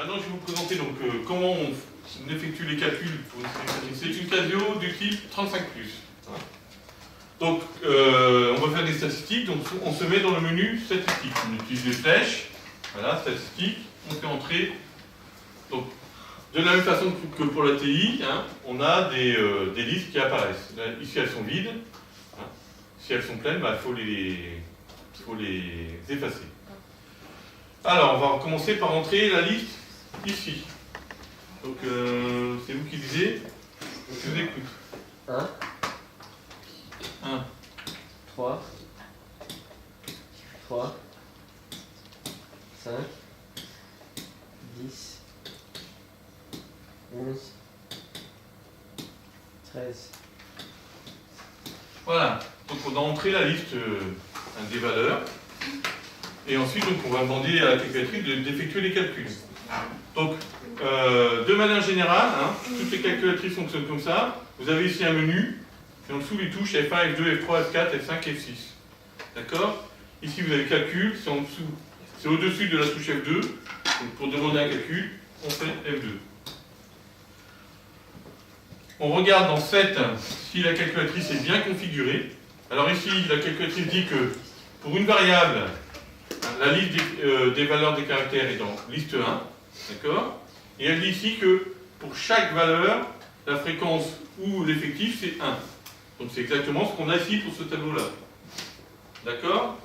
Maintenant, je vais vous présenter donc, comment on effectue les calculs pour une série statistique. C'est une Casio du type 35+. Donc, on va faire des statistiques, donc on se met dans le menu statistiques. On utilise les flèches, voilà, statistiques, on fait entrer. Donc, de la même façon que pour la TI, hein, on a des listes qui apparaissent. Là, ici, elles sont vides. Hein. Si elles sont pleines, bah, faut les effacer. Alors, on va commencer par entrer la liste ici. Donc, c'est vous qui disiez. Je vous écoute. 1, 1, 3, 5, 10, 11, 13. Voilà. Donc, on a entré la liste des valeurs. Et ensuite, donc, on va demander à la calculatrice d'effectuer les calculs. Donc, de manière générale, hein, toutes les calculatrices fonctionnent comme ça. Vous avez ici un menu, et en dessous les touches F1, F2, F3, F4, F5, F6. D'accord? Ici, vous avez calcul, c'est en dessous, c'est au-dessus de la touche F2. Donc, pour demander un calcul, on fait F2. On regarde dans 7 si la calculatrice est bien configurée. Alors ici, la calculatrice dit que pour une variable, la liste des valeurs des caractères est dans liste 1, d'accord? Et elle dit ici que pour chaque valeur, la fréquence ou l'effectif, c'est 1. Donc c'est exactement ce qu'on a ici pour ce tableau-là. D'accord?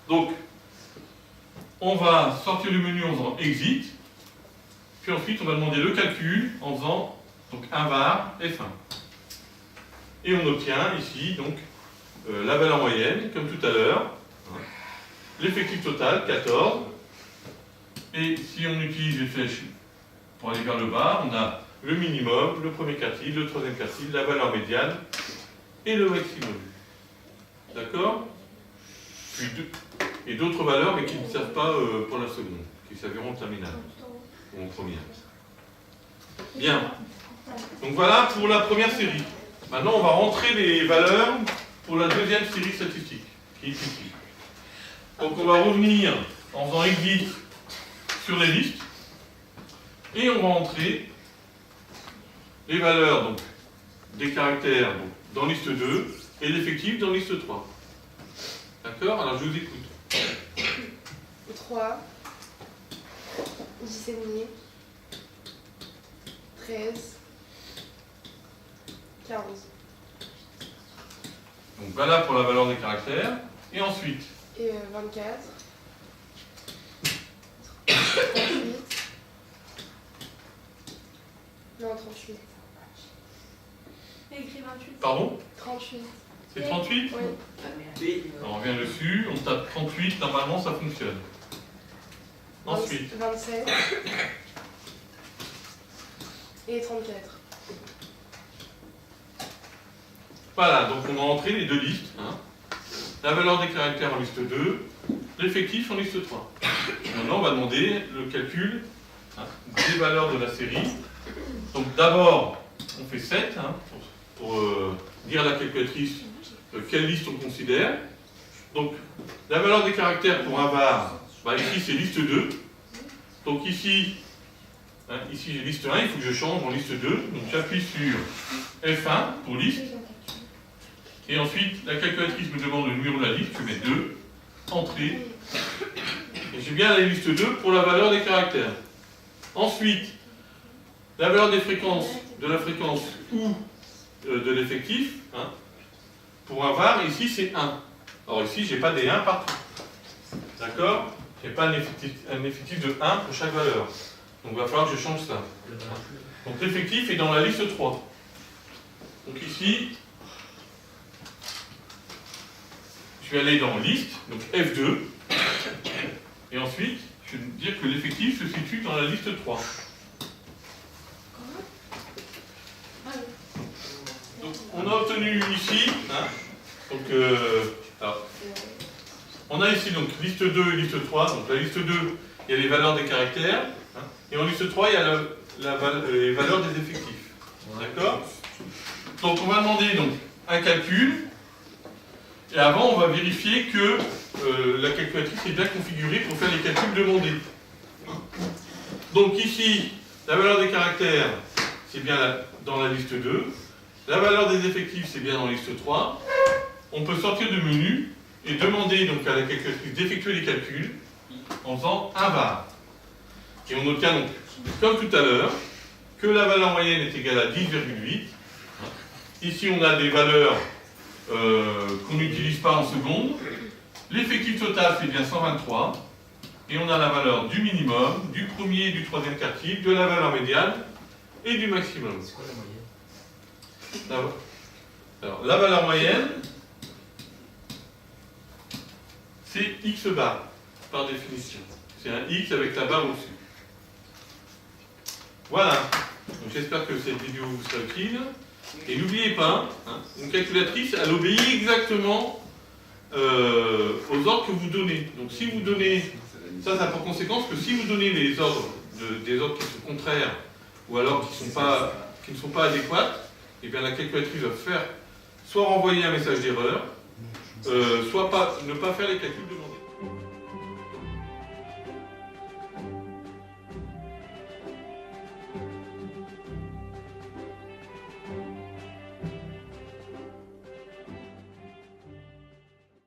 Donc, on va sortir du menu en faisant Exit, puis ensuite on va demander le calcul en faisant donc, un var F1. Et on obtient ici donc la valeur moyenne, comme tout à l'heure. L'effectif total, 14. Et si on utilise les flèches pour aller vers le bas, on a le minimum, le premier quartile, le troisième quartile, la valeur médiane et le maximum. D'accord? Puis et d'autres valeurs, mais qui ne servent pas pour la seconde, qui serviront en terminale ou en première. Bien. Donc voilà pour la première série. Maintenant, on va rentrer les valeurs pour la deuxième série statistique, qui est ici. Donc on va revenir en faisant exit sur les listes et on va entrer les valeurs donc, des caractères donc, dans liste 2 et l'effectif dans liste 3. D'accord? Alors je vous écoute. 3, 10 et demi, 13, 15. Donc voilà pour la valeur des caractères. Et ensuite, Et 24, 38, non 38. Écrit 28. pardon? 38. C'est 38? Oui. Alors, on revient dessus, on tape 38, normalement ça fonctionne. Ensuite, 27 et 34. voilà, donc on a entré les deux listes. Hein. La valeur des caractères en liste 2, l'effectif en liste 3. Maintenant, on va demander le calcul hein, des valeurs de la série. Donc d'abord, on fait 7 hein, pour dire à la calculatrice quelle liste on considère. Donc, la valeur des caractères pour un var, bah, ici c'est liste 2. Donc ici, hein, ici j'ai liste 1, il faut que je change en liste 2. Donc j'appuie sur F1 pour liste. Et ensuite, la calculatrice me demande le numéro de la liste, je mets 2, entrée. Et j'ai bien la liste 2 pour la valeur des caractères. Ensuite, la valeur des fréquences, de la fréquence ou de l'effectif, hein, pour un var, ici c'est 1. Alors ici, je n'ai pas des 1 partout. D'accord? Je n'ai pas un effectif de 1 pour chaque valeur. Donc il va falloir que je change ça. Donc l'effectif est dans la liste 3. Donc ici, je vais aller dans liste, donc F2, et ensuite, je vais dire que l'effectif se situe dans la liste 3. Donc, on a obtenu ici, hein, donc, alors, on a ici donc liste 2 et liste 3. Donc la liste 2, il y a les valeurs des caractères, hein, et en liste 3, il y a les valeurs des effectifs. D'accord? Donc on va demander donc, un calcul. Et avant, on va vérifier que la calculatrice est bien configurée pour faire les calculs demandés. Donc ici, la valeur des caractères, c'est bien dans la liste 2. La valeur des effectifs, c'est bien dans la liste 3. On peut sortir du menu et demander donc à la calculatrice d'effectuer les calculs en faisant un var. Et on obtient donc, comme tout à l'heure, que la valeur moyenne est égale à 10,8. Ici, on a des valeurs qu'on n'utilise pas en seconde. L'effectif total, c'est bien 123. Et on a la valeur du minimum, du premier et du troisième quartile, de la valeur médiane et du maximum. C'est quoi la moyenne? Alors, la valeur moyenne, c'est x bar, par définition. C'est un x avec la barre au-dessus. Voilà. Donc j'espère que cette vidéo vous sera utile. Et n'oubliez pas, hein, une calculatrice, elle obéit exactement aux ordres que vous donnez. Donc si vous donnez, ça a pour conséquence que si vous donnez les ordres, des ordres qui sont contraires, ou alors qui ne sont pas adéquats, et bien la calculatrice va faire soit renvoyer un message d'erreur, soit ne pas faire les calculs demandés.